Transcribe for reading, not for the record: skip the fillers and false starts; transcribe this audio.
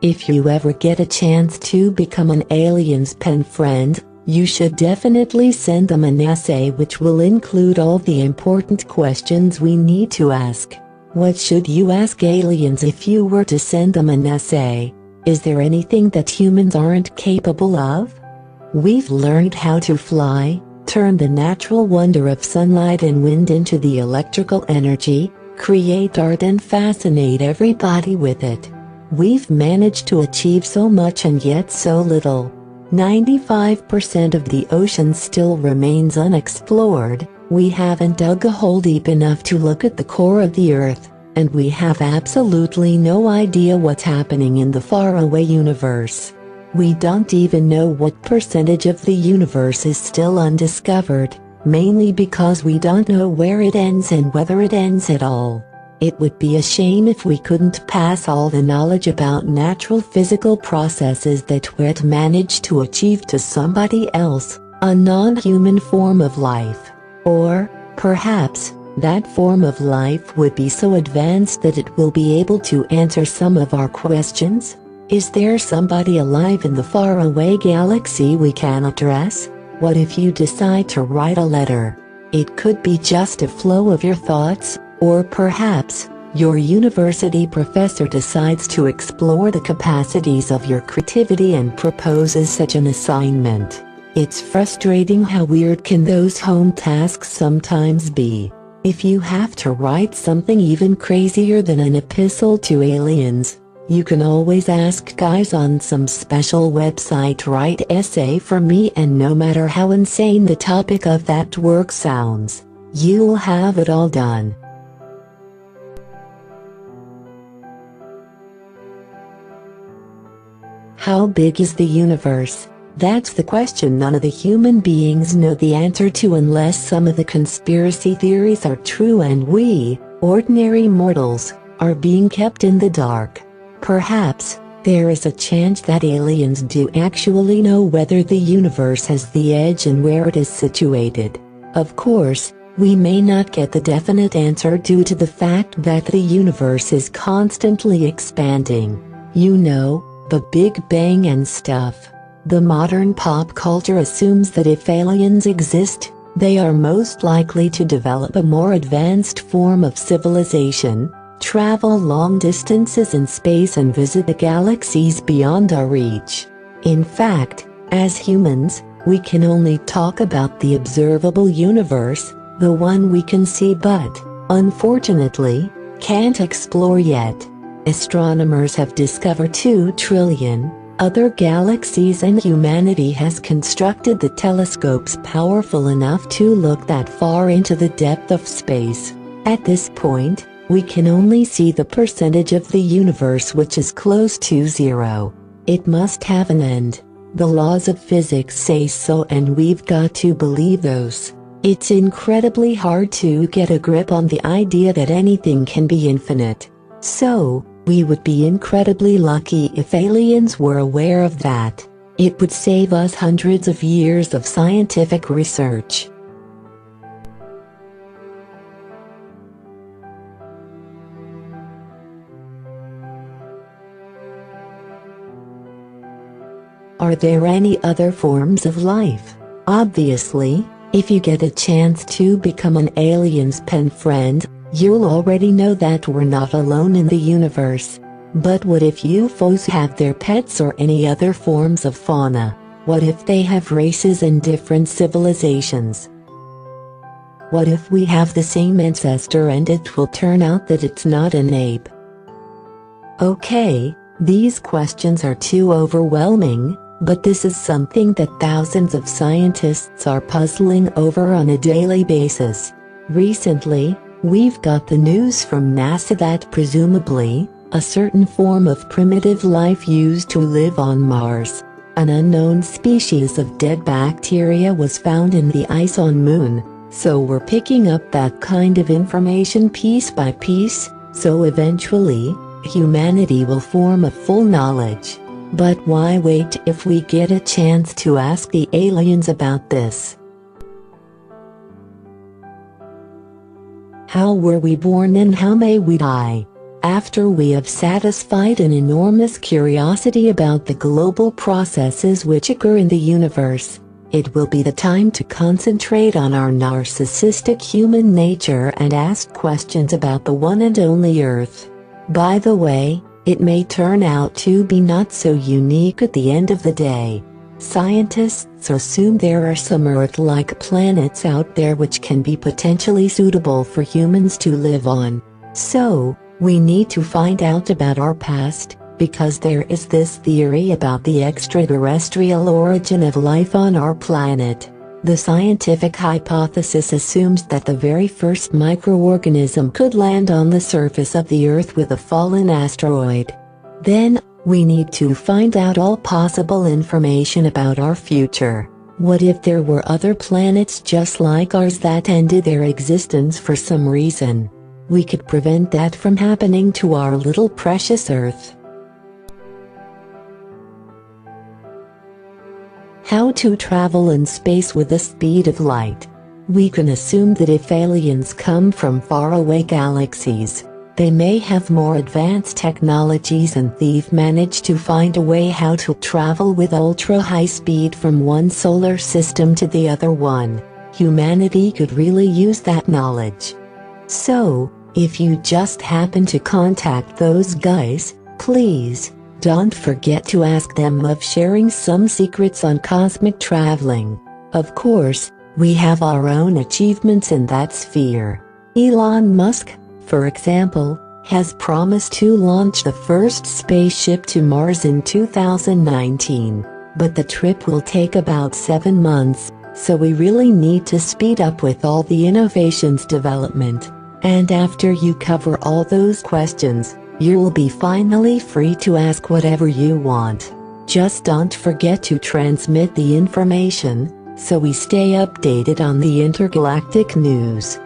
If you ever get a chance to become an alien's pen friend, you should definitely send them an essay which will include all the important questions we need to ask. What should you ask aliens if you were to send them an essay? Is there anything that humans aren't capable of? We've learned how to fly, turn the natural wonder of sunlight and wind into the electrical energy, create art and fascinate everybody with it. We've managed to achieve so much and yet so little. 95% of the ocean still remains unexplored. We haven't dug a hole deep enough to look at the core of the Earth, and we have absolutely no idea what's happening in the faraway universe. We don't even know what percentage of the universe is still undiscovered, mainly because we don't know where it ends and whether it ends at all. It would be a shame if we couldn't pass all the knowledge about natural physical processes that we'd managed to achieve to somebody else, a non-human form of life. Or, perhaps, that form of life would be so advanced that it will be able to answer some of our questions? Is there somebody alive in the faraway galaxy we can address? What if you decide to write a letter? It could be just a flow of your thoughts, or perhaps, your university professor decides to explore the capacities of your creativity and proposes such an assignment. It's frustrating how weird can those home tasks sometimes be. If you have to write something even crazier than an epistle to aliens, you can always ask guys on some special website to write essay for me, and no matter how insane the topic of that work sounds, you'll have it all done. How big is the universe? That's the question none of the human beings know the answer to unless some of the conspiracy theories are true and we, ordinary mortals, are being kept in the dark. Perhaps, there is a chance that aliens do actually know whether the universe has the edge and where it is situated. Of course, we may not get the definite answer due to the fact that the universe is constantly expanding. You know, the Big Bang and stuff. The modern pop culture assumes that if aliens exist, they are most likely to develop a more advanced form of civilization, travel long distances in space and visit the galaxies beyond our reach. In fact, as humans, we can only talk about the observable universe, the one we can see but, unfortunately, can't explore yet. Astronomers have discovered 2 trillion other galaxies, and humanity has constructed the telescopes powerful enough to look that far into the depth of space. At this point, we can only see the percentage of the universe which is close to 0. It must have an end. The laws of physics say so, and we've got to believe those. It's incredibly hard to get a grip on the idea that anything can be infinite. So, we would be incredibly lucky if aliens were aware of that. It would save us hundreds of years of scientific research. Are there any other forms of life? Obviously, if you get a chance to become an alien's pen friend, you'll already know that we're not alone in the universe. But what if UFOs have their pets or any other forms of fauna? What if they have races and different civilizations? What if we have the same ancestor and it will turn out that it's not an ape? Okay, these questions are too overwhelming, but this is something that thousands of scientists are puzzling over on a daily basis. Recently, we've got the news from NASA that presumably, a certain form of primitive life used to live on Mars, an unknown species of dead bacteria, was found in the ice on Moon. So we're picking up that kind of information piece by piece, so eventually, humanity will form a full knowledge. But why wait if we get a chance to ask the aliens about this? How were we born and how may we die? After we have satisfied an enormous curiosity about the global processes which occur in the universe, it will be the time to concentrate on our narcissistic human nature and ask questions about the one and only Earth. By the way, it may turn out to be not so unique at the end of the day. Scientists assume there are some Earth-like planets out there which can be potentially suitable for humans to live on. So, we need to find out about our past, because there is this theory about the extraterrestrial origin of life on our planet. The scientific hypothesis assumes that the very first microorganism could land on the surface of the Earth with a fallen asteroid. Then, we need to find out all possible information about our future. What if there were other planets just like ours that ended their existence for some reason? We could prevent that from happening to our little precious Earth. How to travel in space with the speed of light. We can assume that if aliens come from faraway galaxies, they may have more advanced technologies and they've managed to find a way how to travel with ultra-high speed from one solar system to the other one. Humanity could really use that knowledge. So, if you just happen to contact those guys, please, don't forget to ask them of sharing some secrets on cosmic traveling. Of course, we have our own achievements in that sphere. Elon Musk, for example, has promised to launch the first spaceship to Mars in 2019, but the trip will take about 7 months, so we really need to speed up with all the innovations development. And after you cover all those questions, you will be finally free to ask whatever you want. Just don't forget to transmit the information, so we stay updated on the intergalactic news.